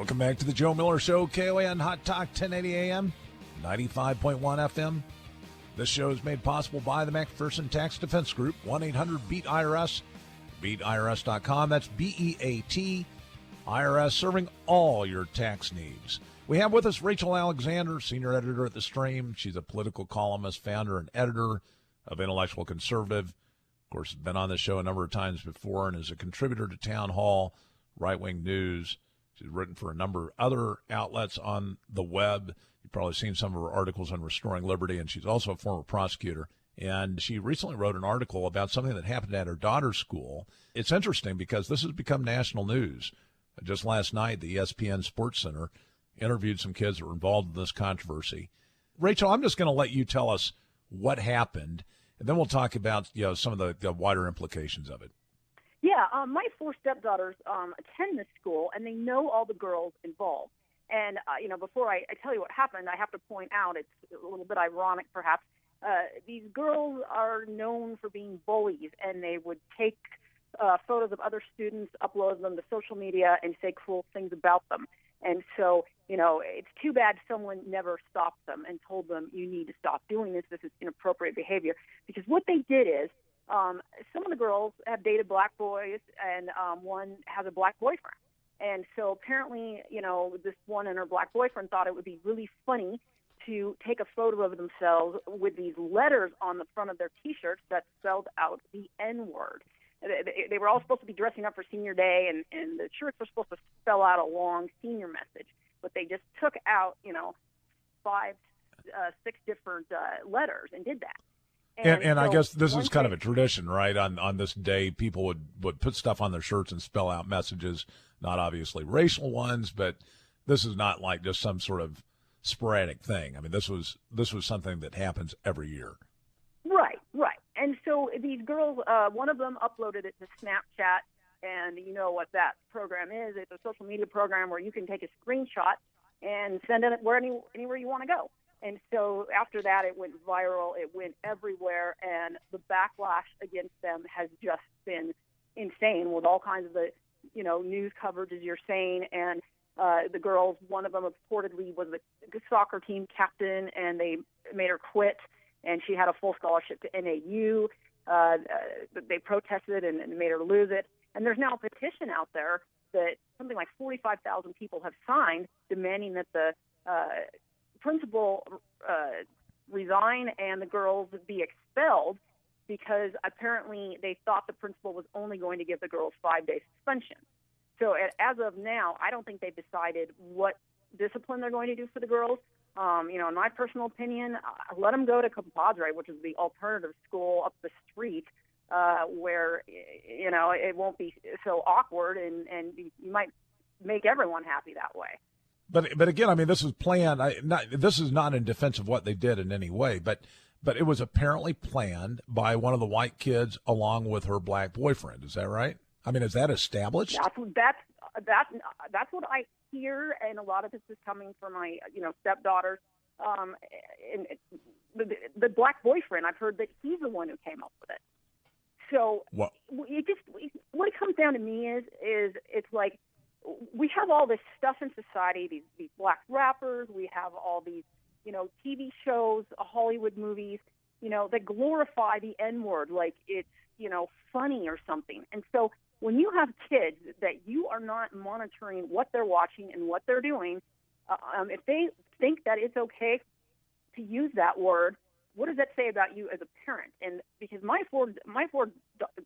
Welcome back to the Joe Miller Show, KOAN Hot Talk, 1080 AM, 95.1 FM. This show is made possible by the McPherson Tax Defense Group, 1-800-BEAT-IRS, BeatIRS.com. That's BEAT, IRS, serving all your tax needs. We have with us Rachel Alexander, senior editor at The Stream. She's a political columnist, founder, and editor of Intellectual Conservative. Of course, has been on the show a number of times before and is a contributor to Town Hall, Right-Wing News. She's written for a number of other outlets on the web. You've probably seen some of her articles on Restoring Liberty, and she's also a former prosecutor. And she recently wrote an article about something that happened at her daughter's school. It's interesting because this has become national news. Just last night, the ESPN Sports Center interviewed some kids that were involved in this controversy. Rachel, I'm just going to let you tell us what happened, and then we'll talk about some of the wider implications of it. Yeah, my four stepdaughters attend this school, and they know all the girls involved. And, before I tell you what happened, I have to point out, it's a little bit ironic perhaps, these girls are known for being bullies, and they would take photos of other students, upload them to social media, and say cruel things about them. And so, it's too bad someone never stopped them and told them, you need to stop doing this. This is inappropriate behavior. Because what they did is, some of the girls have dated black boys, and one has a black boyfriend. And so apparently, this one and her black boyfriend thought it would be really funny to take a photo of themselves with these letters on the front of their T-shirts that spelled out the N-word. They were all supposed to be dressing up for senior day, and the shirts were supposed to spell out a long senior message. But they just took out, 5, 6 different letters and did that. And so I guess this is kind of a tradition, right? On this day, people would put stuff on their shirts and spell out messages, not obviously racial ones, but this is not like just some sort of sporadic thing. I mean, this was something that happens every year. Right. And so these girls, one of them uploaded it to Snapchat, and you know what that program is. It's a social media program where you can take a screenshot and send it anywhere you want to go. And so after that, it went viral. It went everywhere, and the backlash against them has just been insane with all kinds of the, news coverage, as you're saying. And the girls, one of them reportedly was the soccer team captain, and they made her quit, and she had a full scholarship to NAU. They protested and made her lose it. And there's now a petition out there that something like 45,000 people have signed demanding that the principal resign and the girls be expelled, because apparently they thought the principal was only going to give the girls 5-day suspension. So as of now, I don't think they've decided what discipline they're going to do for the girls. In my personal opinion, let them go to Compadre, which is the alternative school up the street, where it won't be so awkward, and you might make everyone happy that way. But again, I mean, this is planned. This is not in defense of what they did in any way, but it was apparently planned by one of the white kids along with her black boyfriend. Is that right? I mean, is that established? That's what I hear, and a lot of this is coming from my stepdaughters. And the black boyfriend, I've heard that he's the one who came up with it. So what it comes down to me is it's like, we have all this stuff in society, these black rappers, we have all these, TV shows, Hollywood movies, that glorify the N-word like it's, funny or something. And so when you have kids that you are not monitoring what they're watching and what they're doing, if they think that it's okay to use that word, what does that say about you as a parent? And because my four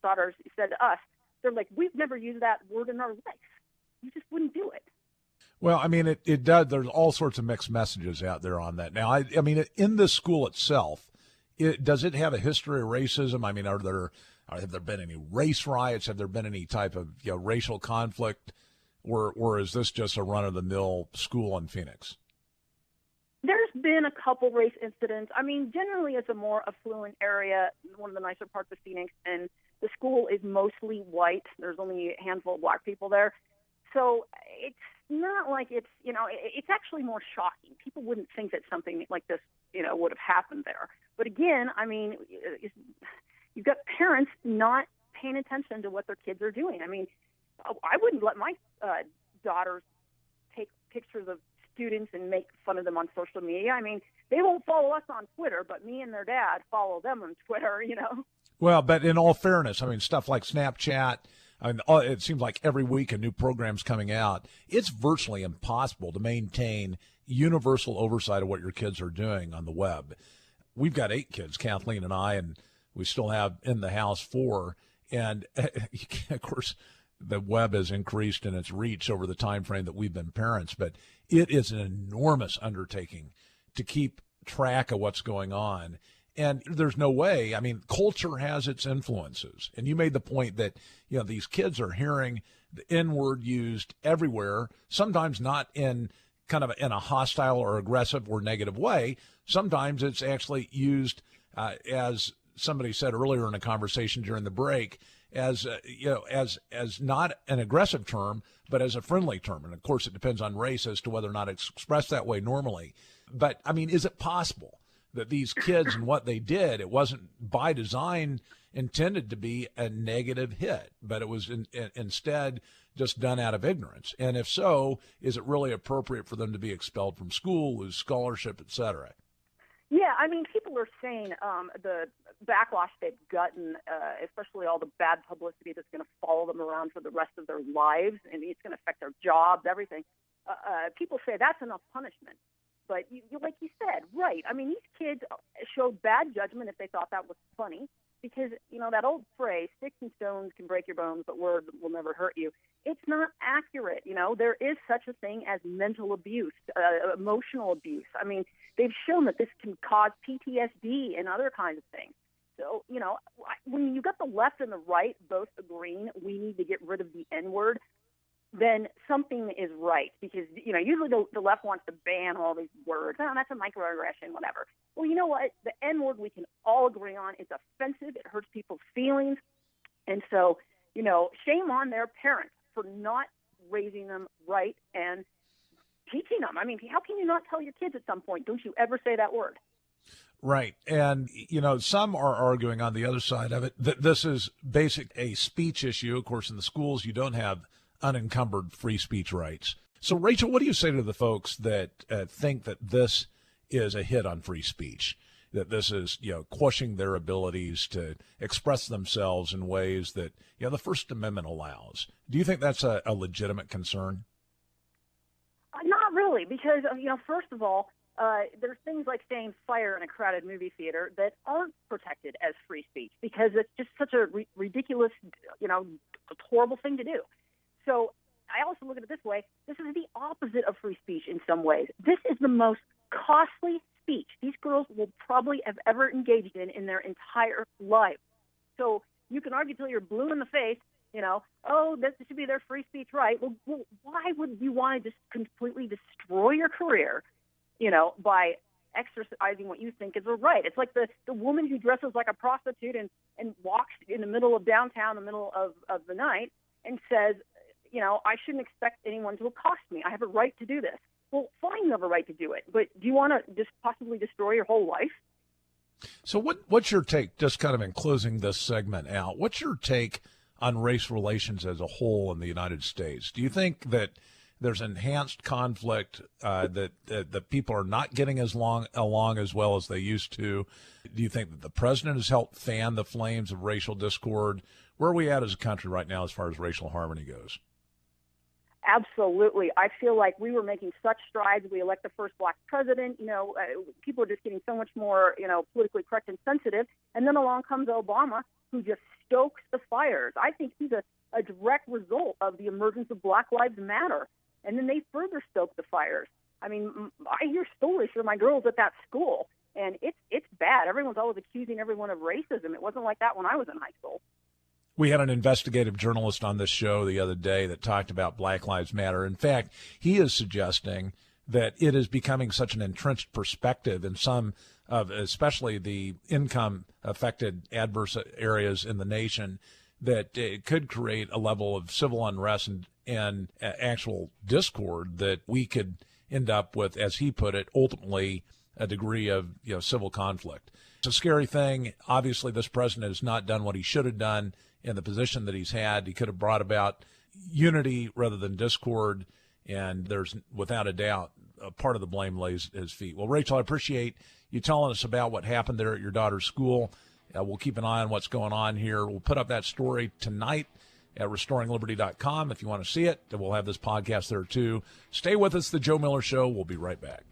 daughters said to us, they're like, we've never used that word in our life. You just wouldn't do it. Well, I mean, it does. There's all sorts of mixed messages out there on that. Now, I mean, in the school itself, does it have a history of racism? I mean, have there been any race riots? Have there been any type of racial conflict, or is this just a run-of-the-mill school in Phoenix? There's been a couple race incidents. I mean, generally it's a more affluent area, one of the nicer parts of Phoenix, and the school is mostly white. There's only a handful of black people there. So it's not like it's actually more shocking. People wouldn't think that something like this, would have happened there. But again, I mean, you've got parents not paying attention to what their kids are doing. I mean, I wouldn't let my daughters take pictures of students and make fun of them on social media. I mean, they won't follow us on Twitter, but me and their dad follow them on Twitter, you know. Well, but in all fairness, I mean, stuff like Snapchat, I mean, it seems like every week a new program's coming out. It's virtually impossible to maintain universal oversight of what your kids are doing on the web. We've got 8 kids, Kathleen and I, and we still have in the house 4. And, of course, the web has increased in its reach over the time frame that we've been parents, but it is an enormous undertaking to keep track of what's going on. And there's no way, I mean, culture has its influences. And you made the point that, you know, these kids are hearing the N-word used everywhere, sometimes not in kind of in a hostile or aggressive or negative way. Sometimes it's actually used, as somebody said earlier in a conversation during the break, as as not an aggressive term, but as a friendly term. And of course, it depends on race as to whether or not it's expressed that way normally. But I mean, is it possible that these kids and what they did, it wasn't by design intended to be a negative hit, but it was instead just done out of ignorance? And if so, is it really appropriate for them to be expelled from school, lose scholarship, et cetera? Yeah, I mean, people are saying the backlash they've gotten, especially all the bad publicity that's going to follow them around for the rest of their lives, and it's going to affect their jobs, everything. People say that's enough punishment. But you, like you said, right. I mean, these kids showed bad judgment if they thought that was funny because, you know, that old phrase, sticks and stones can break your bones, but words will never hurt you. It's not accurate. You know, there is such a thing as mental abuse, emotional abuse. I mean, they've shown that this can cause PTSD and other kinds of things. So, you know, when you got the left and the right both agreeing we need to get rid of the N-word, then something is right because, you know, usually the left wants to ban all these words. Oh, that's a microaggression, whatever. Well, you know what? The N-word we can all agree on. It's offensive. It hurts people's feelings. And so, you know, shame on their parents for not raising them right and teaching them. I mean, how can you not tell your kids at some point, don't you ever say that word? Right. And, you know, some are arguing on the other side of it that this is a speech issue. Of course, in the schools, you don't have unencumbered free speech rights. So, Rachel, what do you say to the folks that think that this is a hit on free speech, that this is, you know, quashing their abilities to express themselves in ways that, you know, the First Amendment allows? Do you think that's a legitimate concern? Not really, because, you know, first of all, there's things like saying fire in a crowded movie theater that aren't protected as free speech because it's just such a ridiculous, you know, horrible thing to do. So I also look at it this way. This is the opposite of free speech in some ways. This is the most costly speech these girls will probably have ever engaged in their entire life. So you can argue till you're blue in the face, you know, oh, this should be their free speech right. Well, why would you want to just completely destroy your career, you know, by exercising what you think is a right? It's like the woman who dresses like a prostitute and walks in the middle of downtown, in the middle of the night, and says, you know, I shouldn't expect anyone to accost me. I have a right to do this. Well, fine, you have a right to do it, but do you want to just possibly destroy your whole life? So what's your take, just kind of in closing this segment out, what's your take on race relations as a whole in the United States? Do you think that there's enhanced conflict, that people are not getting along as well as they used to? Do you think that the president has helped fan the flames of racial discord? Where are we at as a country right now as far as racial harmony goes? Absolutely. I feel like we were making such strides. We elect the first black president. You know, people are just getting so much more, you know, politically correct and sensitive. And then along comes Obama, who just stokes the fires. I think he's a direct result of the emergence of Black Lives Matter. And then they further stoke the fires. I mean, I hear stories from my girls at that school, and it's bad. Everyone's always accusing everyone of racism. It wasn't like that when I was in high school. We had an investigative journalist on this show the other day that talked about Black Lives Matter. In fact, he is suggesting that it is becoming such an entrenched perspective in some of, especially the income-affected adverse areas in the nation, that it could create a level of civil unrest and actual discord that we could end up with, as he put it, ultimately a degree of, you know, civil conflict. It's a scary thing. Obviously, this president has not done what he should have done in the position that he's had. He could have brought about unity rather than discord. And there's, without a doubt, a part of the blame lays at his feet. Well, Rachel, I appreciate you telling us about what happened there at your daughter's school. We'll keep an eye on what's going on here. We'll put up that story tonight at restoringliberty.com if you want to see it. We'll have this podcast there, too. Stay with us, The Joe Miller Show. We'll be right back.